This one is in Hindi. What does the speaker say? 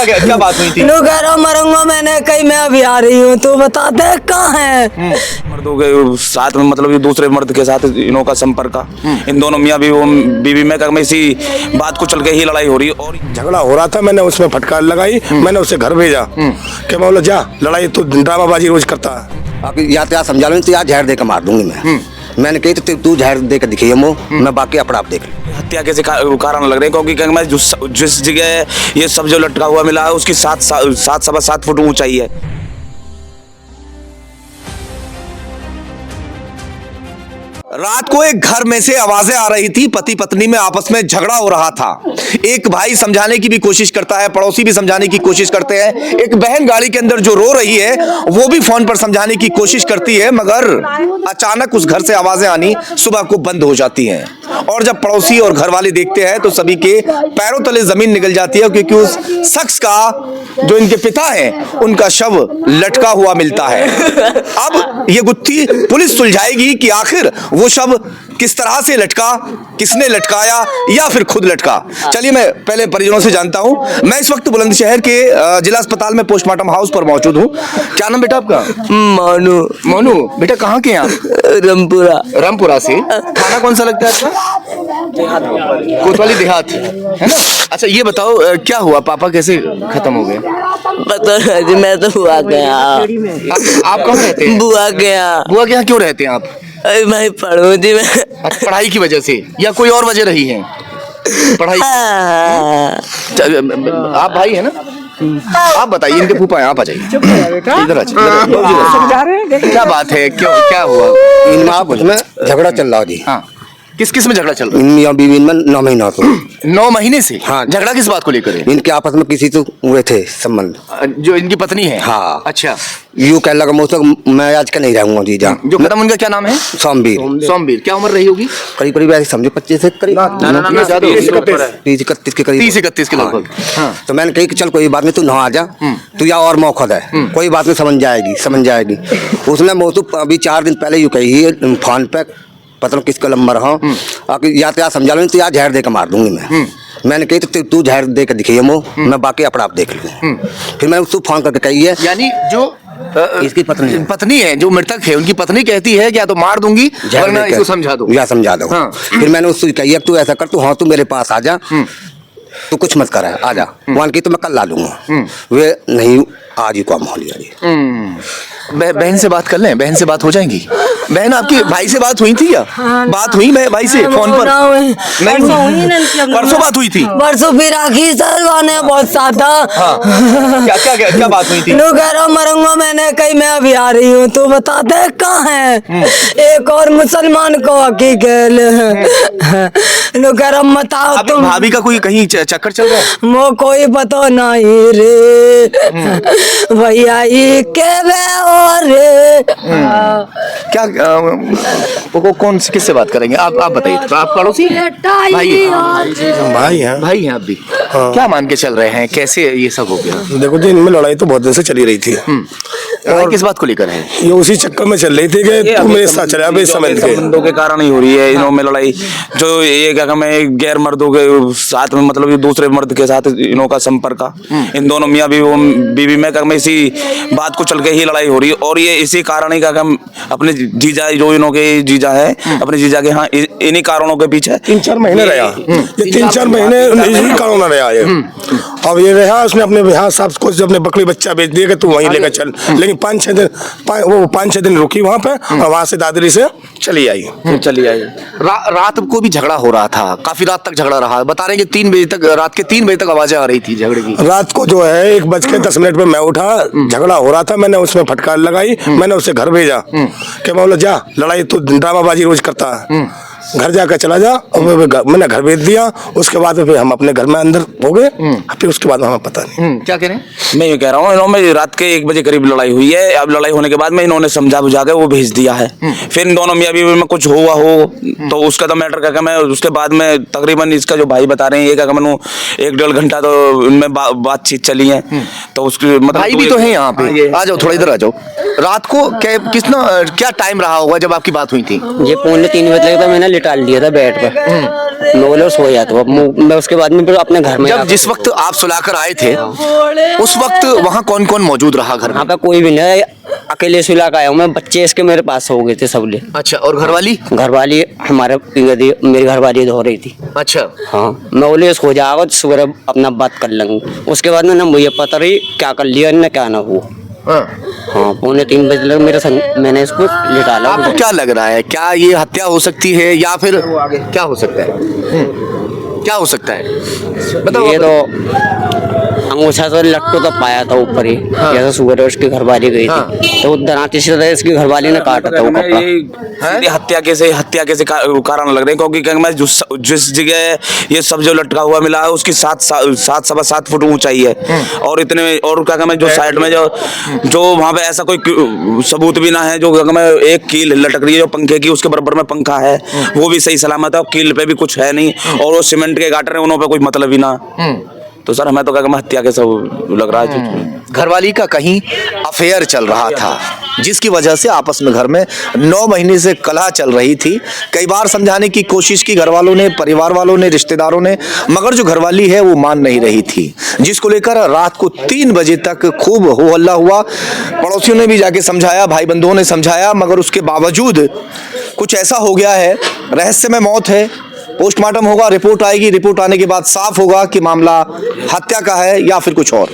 क्या बात हुई थी? कह रहा मरूंगा, मैंने कही मैं अभी आ रही हूँ, तू बता दे कहाँ है। मर्दों के साथ में मतलब ये दूसरे मर्द के साथ इनों का संपर्क का, इन दोनों मियाँ बीवी में इसी बात को चल के ही लड़ाई हो रही है और झगड़ा हो रहा था। मैंने उसमें फटकार लगाई, मैंने उसे घर भेजा कि मैं बोला जा, लड़ाई तो ड्रामाबाजी रोज करता है। या तो यार समझा लो, तो यार जहर दे के मार दूंगी मैं। मैंने कही तो तू जहर दे के दिखिए मैं बाकी अपना आप देख लूँ। हत्या कैसे कारण लग रहे हैं? क्योंकि मैं जिस जगह ये सब जो लटका हुआ मिला है उसकी 7 फुट ऊंचाई है। रात को एक घर में से आवाजें आ रही थी, पति पत्नी में आपस में झगड़ा हो रहा था। एक भाई समझाने की भी कोशिश करता है, पड़ोसी भी समझाने की कोशिश करते हैं, एक बहन गाड़ी के अंदर जो रो रही है वो भी फोन पर समझाने की कोशिश करती है, मगर अचानक उस घर से आवाजें आनी सुबह को बंद हो जाती हैं और जब पड़ोसी और घर वाले देखते हैं तो सभी के पैरों तले जमीन निकल जाती है, क्योंकि उस शख्स का जो इनके पिता हैं उनका शव लटका हुआ मिलता है। अब ये गुत्थी पुलिस सुलझाएगी कि आखिर वो शव किस तरह से लटका, किसने लटकाया या फिर खुद लटका। चलिए मैं पहले परिजनों से जानता हूं। मैं इस वक्त बुलंदशहर के जिला अस्पताल में पोस्टमार्टम हाउस पर मौजूद हूं। क्या नाम बेटा आपका? मोनू। मोनू बेटा कहाँ के हैं आप? रामपुरा। रामपुरा से। थाना कौन सा लगता है आपका? कोतवाली देहात है ना। अच्छा ये बताओ क्या हुआ, पापा कैसे खत्म हो गए? पता नहीं, मैं तो बुआ के यहाँ। आप कहाँ रहते हैं? बुआ के यहाँ। बुआ के यहाँ क्यों रहते हैं आप? मैं पढ़ू थी मैं। अच्छा, पढ़ाई की वजह से या कोई और वजह रही है? पढ़ाई। आप भाई है ना? आप बताइए, इनके फूफा हैं, आप आ जाइए इधर आ जाइए। क्या बात है, क्यों क्या हुआ? इनमें झगड़ा चल रहा जी। हाँ, किस में झगड़ा चल रहा है? इन बीवी में 9 महीना तो 9 महीने से? हाँ। झगड़ा किस बात को लेकर है? इनके आपस में किसी तो हुए थे संबंध, जो इनकी पत्नी है? हाँ। अच्छा, यूं कह लगा मुझसे मैं आज का नहीं रहूंगा जी। जा जो खत्म उनका क्या नाम है? सोमवीर। सोमवीर। क्या उम्र रही होगी? करीब करीब ऐसे समझो 25 से करीब 30-31 के करीब। 30-31 के लगभग। हाँ। तो मैंने कही कि चल कोई बात नहीं, तू नहा जा, तू या और मौका है, कोई बात नहीं, समझ जाएगी। उसने मुझे अभी 4 दिन पहले यूं कही फोन पे, पता नहीं किसका नंबर हो, या तो यार समझा लो, तो यार जहर दे के मार दूंगी मैं। मैंने कही तो तू जहर दे के दिखिए मैं बाकी अपना आप देख लूँ। फिर मैंने उसको फोन करके कही है, यानी जो इसकी पत्नी है, जो मृतक है, उनकी पत्नी कहती है कि या तो मार दूंगी वरना इसको समझा दो या समझा दो। हाँ। फिर मैंने उससे कही तू ऐसा कर, तू मेरे पास आ जा, तू कुछ मत कर, आ जा। वन की तो मैं कल ला लूंगा। वे नहीं, आज ही काम हो लिया। बहन से बात कर लें, बहन से बात हो जाएंगी। बहन आपकी भाई से बात हुई थी या? बात हुई मैं भाई से फोन पर? नहीं, परसों बात हुई थी। परसों फिर आखिर सरवाने बहुत साथा। क्या बात हुई थी? कह रहा मरूंगा, मैंने कही मैं अभी आ रही हूँ, तू बता दे कहाँ है। एक और मुसलमान को हकी कह रहा मत आओ तुम। भाभी का कोई कहीं चक्कर चल रहा है? वो कोई पता नहीं रे भैया के और क्या वो कौन किससे बात करेंगे? आप बताइए। आप पड़ोसी भाई हैं आप भी? क्या मान के चल रहे हैं, कैसे ये सब हो गया? देखो जी, इनमें लड़ाई तो बहुत देर से चली रही थी। और किस बात को लेकर है? ये उसी चक्कर में चल रही थी कि तू मेरे साथ चला, इस संबंधों के कारण ही हो रही है इनों में लड़ाई। जो ये क्या मैं गैर मर्दों के साथ में मतलब ये दूसरे मर्द के साथ इनों का संपर्क का, इन दोनों मियाँ बीवी में इसी बात को चल के ही लड़ाई हो रही है और ये इसी कारण ही का हम अपने जीजा, जो इनों के जीजा है, अपने जीजा के हाँ इन्हीं कारणों के पीछे 3-4 महीने रहा। ये 3-4 महीने इन्हीं कारणों में रहा है। अब ये रहा, उसने अपने यहाँ साहब को अपने बकरी बच्चा बेच दिया कि तू वहीं लेकर चल। लेकिन 5-6 दिन रुकी वहाँ पे और वहाँ से दादरी से चली आई। रात को भी झगड़ा हो रहा था, काफी रात तक झगड़ा रहा। बता रहे हैं कि 3 बजे तक, रात के 3 बजे तक आवाजें आ रही थी झगड़े की। रात को जो है 1:10 पे मैं उठा, झगड़ा हो रहा था, मैंने उसमें फटकार लगाई, मैंने उसे घर भेजा कि मैं बोला जा, लड़ाई तो ड्रामाबाजी रोज करता है, घर जाकर चला जा। और मैंने घर भेज दिया। उसके बाद फिर हम अपने घर में अंदर हो गए। फिर उसके बाद हमें पता नहीं। क्या कह रहे हैं? मैं ये कह रहा हूँ, इन्होंने रात के 1 बजे करीब लड़ाई हुई है। अब लड़ाई होने के बाद में इन्होंने समझा बुझा के वो भेज दिया है। फिर इन दोनों मियाँ बीवी में कुछ हुआ हो तो उसका तो मैटर क्या, मैं उसके बाद में तकरीबन इसका जो भाई बता रहे हैं, ये क्या मैंने 1-1.5 घंटा तो इनमें बातचीत चली है। तो उसकी मतलब भाई भी तो है यहाँ पे। आ जाओ, थोड़ा इधर आ जाओ। रात को क्या टाइम रहा होगा जब आपकी बात हुई थी? ये 2:45 बजे तक था। मैंने लिटा लिया था बेड पे। मैं बोले सो जा तो मैं उसके बाद में फिर अपने घर में जब जिस वक्त आप सुलाकर आए थे उस वक्त वहाँ कौन कौन मौजूद रहा घर वहाँ में? पे कोई भी नहीं, अकेले सुला का आया हूँ मैं। बच्चे इसके मेरे पास हो गए थे सबले। अच्छा, और घरवाली? घरवाली हमारे मेरी घरवाली धो रही थी। अच्छा, हाँ, मैं बोले सो जाओ सुबह अपना बात कर लेंगे। उसके बाद में ना मुझे पता रही क्या कर लिया ना क्या ना हुआ। हाँ, 2:45 बजे लग मेरे संग मैंने इसको लिटा ला। आपको क्या लग रहा है, क्या ये हत्या हो सकती है या फिर क्या हो सकता है? क्या हो सकता है बताओ। ये तो अंगूठा तो लट्टू तो पाया था ऊपर ही। जैसे सुबह उसकी घरवाली गई थी तो दराती से इसकी घरवाली ने काटा था वो कपड़ा। ये हत्या कैसे कारण लग रहे हैं, क्योंकि क्या मैं जिस जगह ये सब जो लटका हुआ मिला है उसकी 7 फुट ऊंचाई है। और इतने और क्या मैं जो साइड में जो वहाँ पे ऐसा कोई सबूत भी ना है। जो मैं एक कील लटक रही है जो पंखे की, उसके बराबर में पंखा है वो भी सही सलामत है और कील पे भी कुछ है नहीं। और वो सीमेंट के गाटर है उन्हों पे कोई मतलब ही ना। तो सर हमें तो क्या हत्या के सब लग रहा है। घरवाली का कहीं अफेयर चल रहा था जिसकी वजह से आपस में घर में 9 महीने से कलह चल रही थी। कई बार समझाने की कोशिश की घर वालों ने, परिवार वालों ने, रिश्तेदारों ने, मगर जो घरवाली है वो मान नहीं रही थी, जिसको लेकर रात को 3 बजे तक खूब हो हल्ला हुआ। पड़ोसियों ने भी जाके समझाया, भाई बंधुओं ने समझाया, मगर उसके बावजूद कुछ ऐसा हो गया है। रहस्यमय मौत है, पोस्टमार्टम होगा, रिपोर्ट आएगी, रिपोर्ट आने के बाद साफ होगा कि मामला हत्या का है या फिर कुछ और।